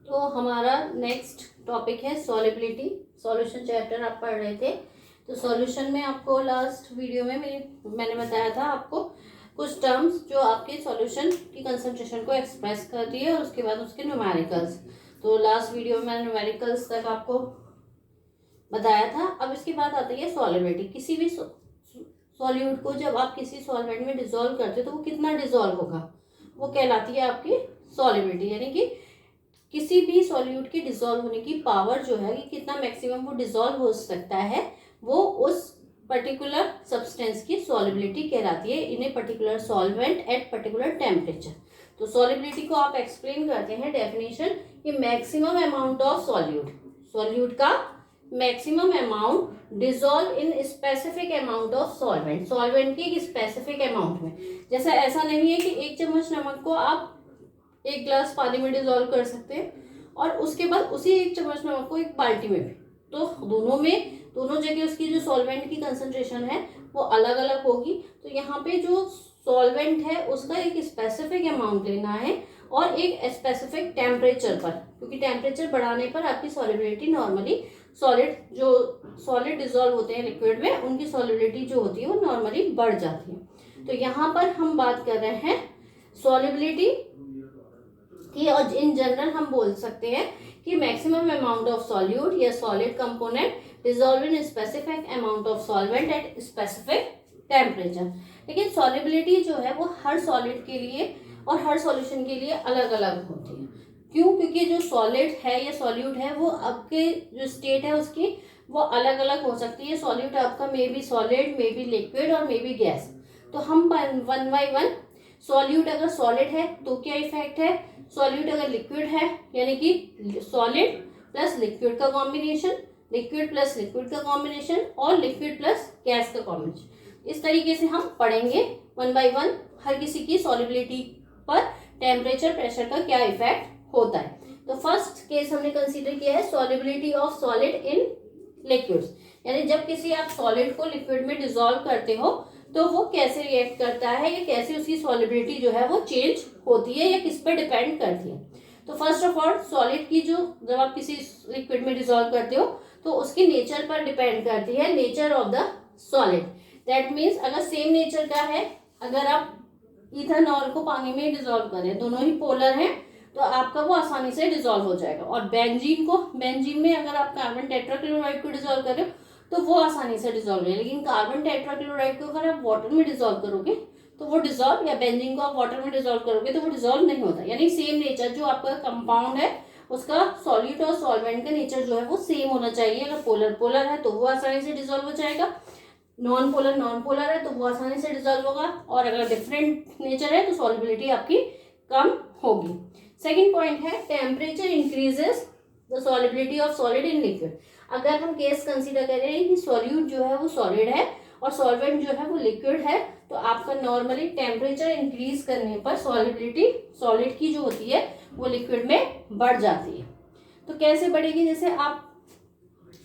तो हमारा next topic है सॉल्युबिलिटी। सॉल्यूशन चैप्टर आप पढ़ रहे थे। तो सॉल्यूशन में आपको लास्ट वीडियो में मैंने बताया था आपको कुछ टर्म्स जो आपके सॉल्यूशन की कंसंट्रेशन को एक्सप्रेस करती है और उसके बाद उसके न्यूमेरिकल्स। तो लास्ट वीडियो में मैंने न्यूमेरिकल्स तक आपको बताया था। अब इसके बाद आती है सॉल्युबिलिटी। किसी भी सॉल्यूट को जब आप किसी सॉल्वेंट में डिसॉल्व करते हो तो वो कितना डिसॉल्व होगा, वो कहलाती है आपकी सॉल्युबिलिटी। यानी कि किसी भी सॉल्यूट की डिसॉल्व होने की पावर जो है कि कितना मैक्सिमम वो डिसॉल्व हो सकता है, वो उस पर्टिकुलर सब्सटेंस की सॉल्युबिलिटी कहलाती है in a particular solvent at particular temperature. तो सॉल्युबिलिटी को आप एक्सप्लेन करते हैं डेफिनेशन कि मैक्सिमम अमाउंट ऑफ सॉल्यूट का maximum amount dissolve in specific amount of solvent की एक स्पेसिफिक अमाउंट में। जैसा ऐसा नहीं है कि 1 चम्मच नमक को आप 1 गिलास पानी में डिसॉल्व कर सकते हैं और उसके बाद उसी 1 चम्मच नमक को एक बाल्टी में भी। तो दोनों जगह उसकी जो सॉल्वेंट की कंसंट्रेशन है वो अलग अलग होगी। तो यहाँ पे जो सॉल्वेंट है उसका एक स्पेसिफिक अमाउंट लेना है और एक स्पेसिफिक टेम्परेचर पर, क्योंकि टेम्परेचर बढ़ाने पर आपकी सॉल्युबिलिटी नॉर्मली सॉलिड डिसॉल्व होते हैं लिक्विड में, उनकी सॉल्युबिलिटी जो होती है वो नॉर्मली बढ़ जाती है। तो यहाँ पर हम बात कर रहे हैं सॉल्युबिलिटी की और इन जनरल हम बोल सकते हैं कि मैक्सिमम अमाउंट ऑफ सॉल्यूट या solid component dissolve in specific amount of solvent at specific temperature. लेकिन सॉल्युबिलिटी जो है वो हर सॉलिड के लिए और हर सॉल्यूशन के लिए अलग अलग होती है। क्यों? क्योंकि जो सॉलिड है या सॉल्यूट है वो आपके जो स्टेट है उसकी वो अलग अलग हो सकती है। सॉल्यूट आपका may be solid, may be liquid और मे बी गैस। तो हम 1 बाय 1 सॉल्यूट अगर सॉलिड है तो क्या इफेक्ट है, सॉल्यूट अगर लिक्विड है यानी कि सॉलिड प्लस लिक्विड का कॉम्बिनेशन, लिक्विड प्लस लिक्विड का कॉम्बिनेशन और लिक्विड प्लस गैस का कॉम्बिनेशन। इस तरीके से हम पढ़ेंगे 1 बाय 1 हर किसी की सॉल्युबिलिटी पर टेम्परेचर प्रेशर का क्या इफेक्ट होता है। तो फर्स्ट केस हमने कंसीडर किया है solubility of solid in liquids. यानी जब किसी आप सॉलिड को लिक्विड में डिसॉल्व करते हो तो वो कैसे रिएक्ट करता है या कैसे उसकी सॉल्युबिलिटी जो है वो चेंज होती है या किस पर डिपेंड करती है। तो फर्स्ट ऑफ ऑल सॉलिड की जो जब आप किसी लिक्विड में डिसॉल्व करते हो तो उसकी नेचर पर डिपेंड करती है, nature of the solid. That means अगर सेम नेचर का है, अगर आप इथेनॉल को पानी में डिसॉल्व करें, दोनों ही पोलर हैं, तो आपका वो आसानी से डिसॉल्व हो जाएगा। और बेंजीन में अगर आप कार्बन टेट्राक्लोराइड को डिसॉल्व करें तो वो आसानी से डिसॉल्व है। लेकिन कार्बन टेट्राक्लोराइड को अगर आप वाटर में डिसॉल्व करोगे तो वो डिसॉल्व, या बेंजीन को आप वाटर में डिसॉल्व करोगे तो वो डिसॉल्व नहीं होता। यानी सेम नेचर जो आपका कंपाउंड है उसका सॉल्यूट और सॉल्वेंट का नेचर जो है वो सेम होना चाहिए। अगर पोलर है तो वो आसानी से डिसॉल्व हो जाएगा, नॉन पोलर है तो वो आसानी से डिसॉल्व होगा, और अगर डिफरेंट नेचर है तो सॉल्युबिलिटी आपकी कम होगी। सेकेंड पॉइंट है temperature increases the solubility of solid in liquid. अगर हम केस कंसीडर करें कि सॉल्यूट जो है वो सॉलिड है और सॉल्वेंट जो है वो लिक्विड है, तो आपका नॉर्मली टेम्परेचर इंक्रीज करने पर सॉल्युबिलिटी सॉलिड की जो होती है वो लिक्विड में बढ़ जाती है। तो कैसे बढ़ेगी? जैसे आप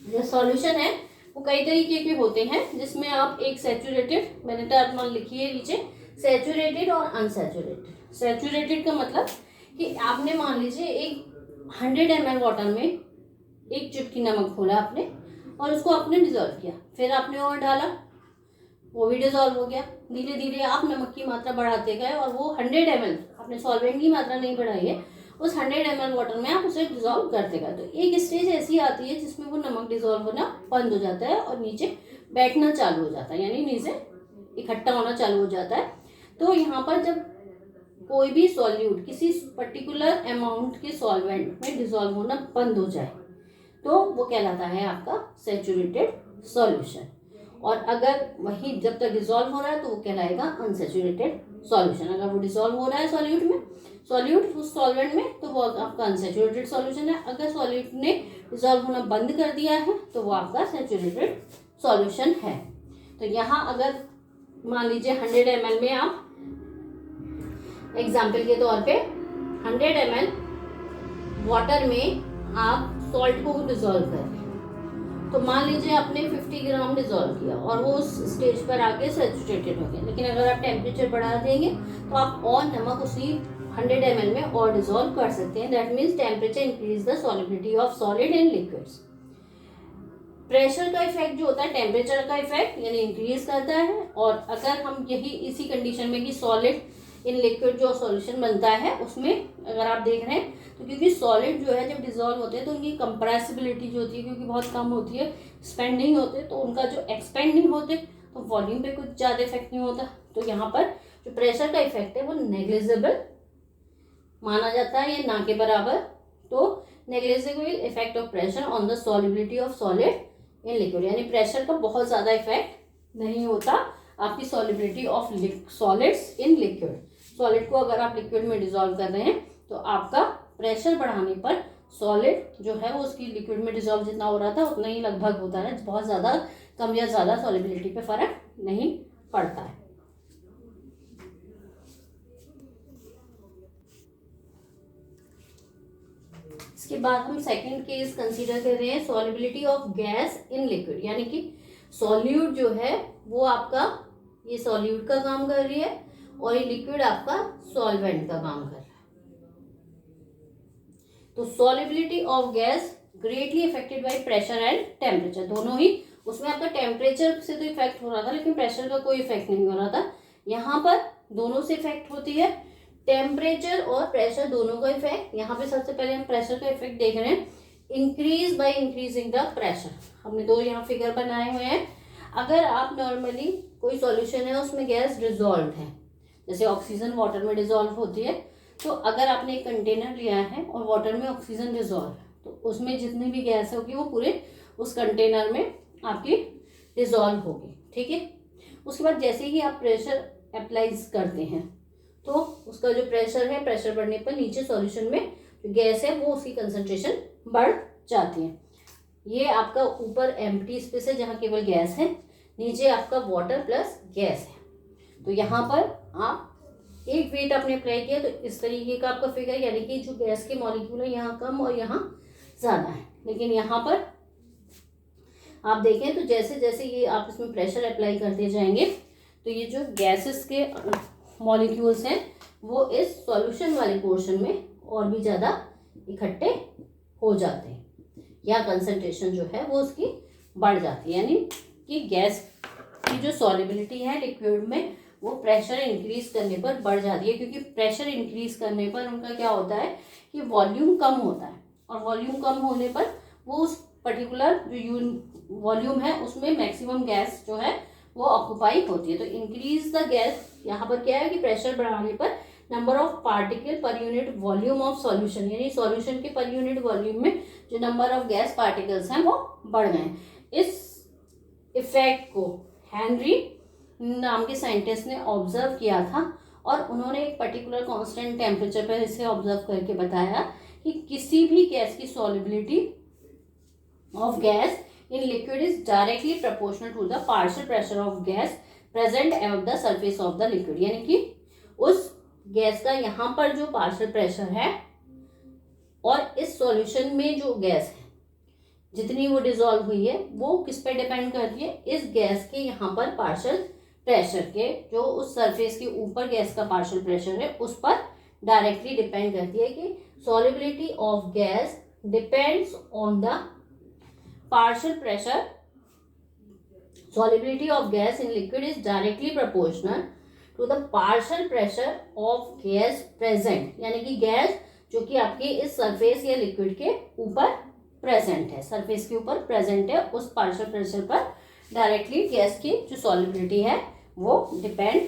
जो सॉल्यूशन है वो कई तरीके के होते हैं, जिसमें आप एक सैचुरेटेड, मैंने टर्म लिखी है नीचे, सैचुरेटेड और अनसैचुरेटेड। सैचुरेटेड का मतलब कि आपने मान लीजिए एक 100 ml वाटर में 1 चुटकी नमक खोला आपने और उसको आपने डिसॉल्व किया, फिर आपने और डाला, वो भी डिसॉल्व हो गया। धीरे धीरे आप नमक की मात्रा बढ़ाते गए और वो 100 ml, आपने सॉल्वेंट की मात्रा नहीं बढ़ाई है, उस 100 ml वाटर में आप उसे डिसॉल्व करते गए। तो एक स्टेज ऐसी आती है जिसमें वो नमक डिसॉल्व होना बंद हो जाता है और नीचे बैठना चालू हो जाता है, यानी नीचे इकट्ठा होना चालू हो जाता है। तो यहाँ पर जब कोई भी सॉल्यूट किसी पर्टिकुलर अमाउंट के सॉल्वेंट में डिसॉल्व होना बंद हो जाए तो वो कहलाता है आपका सैचुरेटेड सॉल्यूशन। और अगर वही जब तक डिसॉल्व हो रहा है तो वो कहलाएगा अनसैचुरेटेड सॉल्यूशन। अगर वो डिसॉल्व हो रहा है सॉल्यूट उस सॉल्वेंट में तो वो आपका अनसैचुरेटेड सॉल्यूशन है। अगर सॉल्यूट ने डिसॉल्व होना बंद कर दिया है तो वो आपका सैचुरेटेड सॉल्यूशन है। तो यहाँ अगर मान लीजिए 100 ml में आप एग्जाम्पल के तौर पे 100 ml वाटर में आप सॉल्ट को डिसॉल्व कर रहे हैं, तो मान लीजिए आपने 50 ग्राम डिसॉल्व किया और वो उस स्टेज पर आके सैचुरेटेड हो गया। लेकिन अगर आप टेम्परेचर बढ़ा देंगे तो आप और नमक उसी 100 ml में और डिजोल्व कर सकते हैं। That means temperature increase the solubility of solid in liquids. Pressure का इफेक्ट जो होता है टेम्परेचर का इफेक्ट यानी इंक्रीज करता है। और अगर हम यही इसी कंडीशन में कि सॉलिड इन लिक्विड जो सॉल्यूशन बनता है उसमें अगर आप देख रहे हैं तो क्योंकि सॉलिड जो है जब डिजोल्व होते हैं तो उनकी कंप्रेसिबिलिटी जो होती है क्योंकि बहुत कम होती है, एक्सपेंडिंग होते हैं, तो उनका जो एक्सपेंडिंग होते तो वॉल्यूम पे कुछ ज़्यादा इफेक्ट नहीं होता। तो यहाँ पर जो प्रेशर का इफेक्ट है वो नेग्लिजिबल माना जाता है या ना के बराबर। तो negligible effect of pressure on the solubility of solid in liquid, यानी प्रेशर का बहुत ज़्यादा इफेक्ट नहीं होता आपकी solubility of solids in liquid. Solid को अगर आप लिक्विड में डिजोल्व कर रहे हैं तो आपका प्रेशर बढ़ाने पर सॉलिड जो है वो उसकी लिक्विड में डिजोल्व जितना हो रहा था उतना ही लगभग होता है, बहुत ज़्यादा कम या ज़्यादा सॉलिबिलिटी पे फर्क नहीं पड़ता है। इसके बाद हम सेकंड केस कंसीडर कर रहे हैं solubility of gas in liquid, यानी कि सॉल्यूट जो है वो आपका ये सॉल्यूट का काम कर रही है और ये लिक्विड आपका सॉल्वेंट का काम कर रहा है। तो solubility of gas greatly affected by pressure and temperature, दोनों ही। उसमें आपका टेम्परेचर से तो इफेक्ट हो रहा था लेकिन प्रेशर का कोई इफेक्ट नहीं हो रहा था। यहाँ पर दोनों से इफेक्ट होती है, टेम्परेचर और प्रेशर दोनों का इफेक्ट। यहाँ पे सबसे पहले हम प्रेशर का इफेक्ट देख रहे हैं, increase by increasing the pressure. हमने दो यहाँ फिगर बनाए हुए हैं। अगर आप नॉर्मली कोई सॉल्यूशन है उसमें गैस डिजोल्व है, जैसे ऑक्सीजन वाटर में डिजोल्व होती है, तो अगर आपने एक कंटेनर लिया है और वाटर में ऑक्सीजन डिजोल्व तो उसमें जितनी भी गैस होगी वो पूरे उस कंटेनर में आपकी डिजोल्व होगी, ठीक है। उसके बाद जैसे ही आप प्रेशर अप्लाइज करते हैं तो उसका जो प्रेशर है, प्रेशर बढ़ने पर नीचे सॉल्यूशन में जो गैस है वो उसकी कंसंट्रेशन बढ़ जाती है। ये आपका ऊपर एम्प्टी स्पेस है जहाँ केवल गैस है, नीचे आपका वाटर प्लस गैस है। तो यहाँ पर आप एक वेट आपने अप्लाई किया तो इस तरीके का आपका फिगर, यानी कि जो गैस के मॉलिक्यूल है यहाँ कम और यहाँ ज़्यादा है। लेकिन यहाँ पर आप देखें तो जैसे जैसे ये आप इसमें प्रेशर अप्लाई करते जाएंगे तो ये जो गैसेस के मॉलिक्यूल्स हैं वो इस सॉल्यूशन वाले पोर्शन में और भी ज़्यादा इकट्ठे हो जाते हैं या कंसंट्रेशन जो है वो उसकी बढ़ जाती है, यानी कि गैस की जो सॉल्युबिलिटी है लिक्विड में वो प्रेशर इंक्रीज करने पर बढ़ जाती है। क्योंकि प्रेशर इंक्रीज करने पर उनका क्या होता है कि वॉल्यूम कम होता है और वॉल्यूम कम होने पर वो उस पर्टिकुलर जो वॉल्यूम है उसमें मैक्सिमम गैस जो है वो ऑक्यूपाई होती है। तो इंक्रीज द गैस, यहाँ पर क्या है कि प्रेशर बढ़ाने पर number of particle per unit volume of solution, यानी सॉल्यूशन के पर यूनिट वॉल्यूम में जो नंबर ऑफ गैस पार्टिकल्स हैं वो बढ़ गए। इस इफेक्ट को हेनरी नाम के साइंटिस्ट ने ऑब्जर्व किया था और उन्होंने एक पर्टिकुलर कांस्टेंट टेम्परेचर पर इसे ऑब्जर्व करके बताया कि किसी भी गैस की solubility of gas in liquid is directly proportional to the partial pressure of gas present above the surface of the liquid, यानी कि उस गैस का यहाँ पर जो पार्शियल प्रेशर है और इस सॉल्यूशन में जो गैस है जितनी वो डिजोल्व हुई है वो किस पे डिपेंड करती है, इस गैस के यहाँ पर पार्शियल प्रेशर के जो उस सरफेस के ऊपर गैस का पार्शियल प्रेशर है उस पर डायरेक्टली डिपेंड करती है। कि solubility of gas depends on the partial pressure, solubility of gas in liquid is directly proportional to the partial pressure of gas present, यानी कि गैस जो कि आपके इस सरफेस या लिक्विड के ऊपर प्रेजेंट है, सरफेस के ऊपर प्रेजेंट है, उस पार्शियल प्रेशर पर डायरेक्टली गैस की जो सॉल्युबिलिटी है वो डिपेंड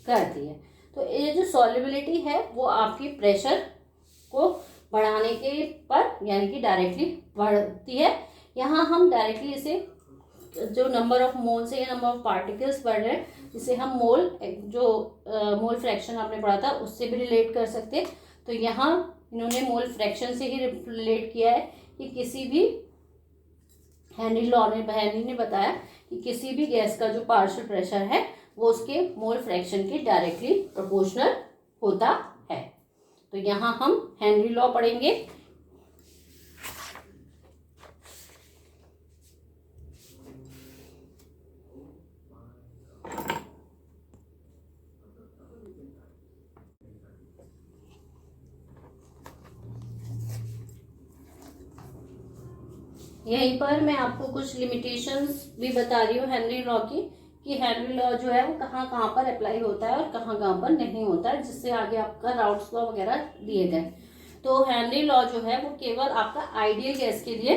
करती है। तो ये जो सॉल्युबिलिटी है वो आपकी प्रेशर को बढ़ाने के पर यानी कि डायरेक्टली बढ़ती है। यहाँ हम डायरेक्टली इसे जो नंबर ऑफ मोल्स है या नंबर ऑफ पार्टिकल्स बढ़ रहे हैं इसे हम मोल जो मोल फ्रैक्शन आपने पढ़ा था उससे भी रिलेट कर सकते हैं। तो यहाँ इन्होंने मोल फ्रैक्शन से ही रिलेट किया है कि किसी भी हेनरी ने बताया कि किसी भी गैस का जो पार्शियल प्रेशर है वो उसके मोल फ्रैक्शन के डायरेक्टली प्रोपोर्शनल होता है। तो यहाँ हम हेनरी लॉ पढ़ेंगे। यहीं पर मैं आपको कुछ लिमिटेशंस भी बता रही हूँ हेनरी लॉ की, कि हेनरी लॉ जो है वो कहाँ कहाँ पर अप्लाई होता है और कहाँ कहाँ पर नहीं होता है, जिससे आगे आपका राउट्स लॉ वगैरह दिए गए। तो हेनरी लॉ जो है वो केवल आपका आइडियल गैस के लिए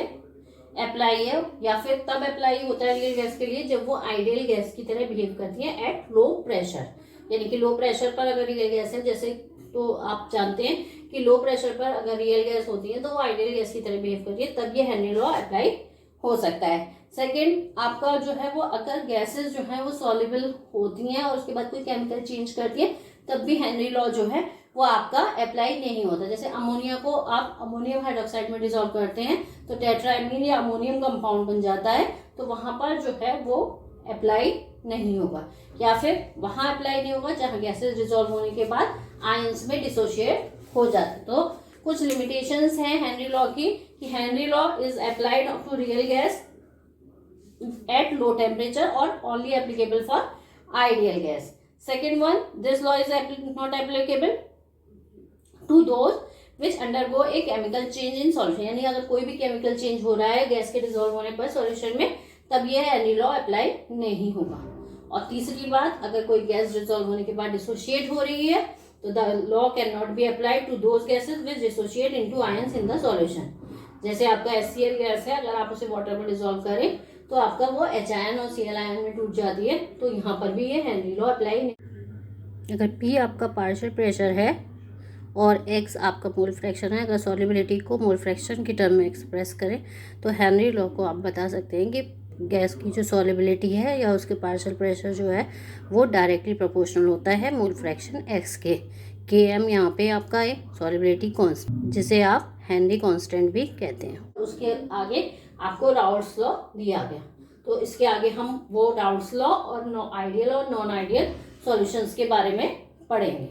अप्लाई है, या फिर तब अप्लाई होता है रियल गैस के लिए जब वो आइडियल गैस की तरह बिहेव करती है एट लो प्रेशर। यानी कि लो प्रेशर पर अगर रियल गैस है, जैसे तो आप जानते हैं कि लो प्रेशर पर अगर रियल गैस होती है तो वो आइडियल गैस की तरह बिहेव करती है, तब ये हेनरी लॉ अप्लाई हो सकता है। सेकेंड, आपका जो है वो अगर गैसेस जो है वो सॉल्युबल होती हैं और उसके बाद कोई केमिकल चेंज करती है, तब भी हेनरी लॉ जो है वो आपका अप्लाई नहीं होता। जैसे अमोनिया को आप अमोनियम हाइड्रोक्साइड में डिसॉल्व करते हैं तो टेट्राएमीन या अमोनियम कंपाउंड बन जाता है, तो वहां पर जो है वो अप्लाई नहीं होगा। या फिर वहां अप्लाई नहीं होगा जहां गैसेस डिसॉल्व होने के बाद आयंस में डिसोशिएट हो जाते। तो कुछ लिमिटेशंस हैं हेनरी लॉ की, कि Henry law is applied to real gas at low temperature or only applicable for ideal gas. Second one, this law is not applicable to those which undergo a chemical change in solution. यानी अगर कोई भी chemical change हो रहा है gas के dissolve होने पर सॉल्यूशन में, तब यह हेनरी लॉ अप्लाई नहीं होगा। और तीसरी बात, अगर कोई गैस डिसॉल्व होने के बाद डिसोशिएट हो रही है तो the law can not be applied to those gases which dissociate into ions in the solution. जैसे आपका HCl गैस है, अगर आप उसे वाटर में डिसॉल्व करें तो आपका वो H आयन और Cl आयन में टूट जाती है, तो यहाँ पर भी ये हेनरी लॉ अप्लाई नहीं। अगर P आपका पार्शियल प्रेशर है और X आपका मोल फ्रैक्शन है, अगर सॉल्युबिलिटी को मोल फ्रैक्शन की टर्म में एक्सप्रेस करें तो हेनरी लॉ को आप बता सकते हैं कि गैस की जो सॉल्युबिलिटी है या उसके पार्शियल प्रेशर जो है वो डायरेक्टली प्रोपोर्शनल होता है मोल फ्रैक्शन X के। Km यहाँ पे आपका है सॉल्युबिलिटी कांस्टेंट, जिसे आप हेनरी कांस्टेंट भी कहते हैं। उसके आगे आपको राउट्स लॉ दिया गया, तो इसके आगे हम वो राउट्स लॉ और आइडियल और नॉन आइडियल सॉल्यूशंस के बारे में पढ़ेंगे।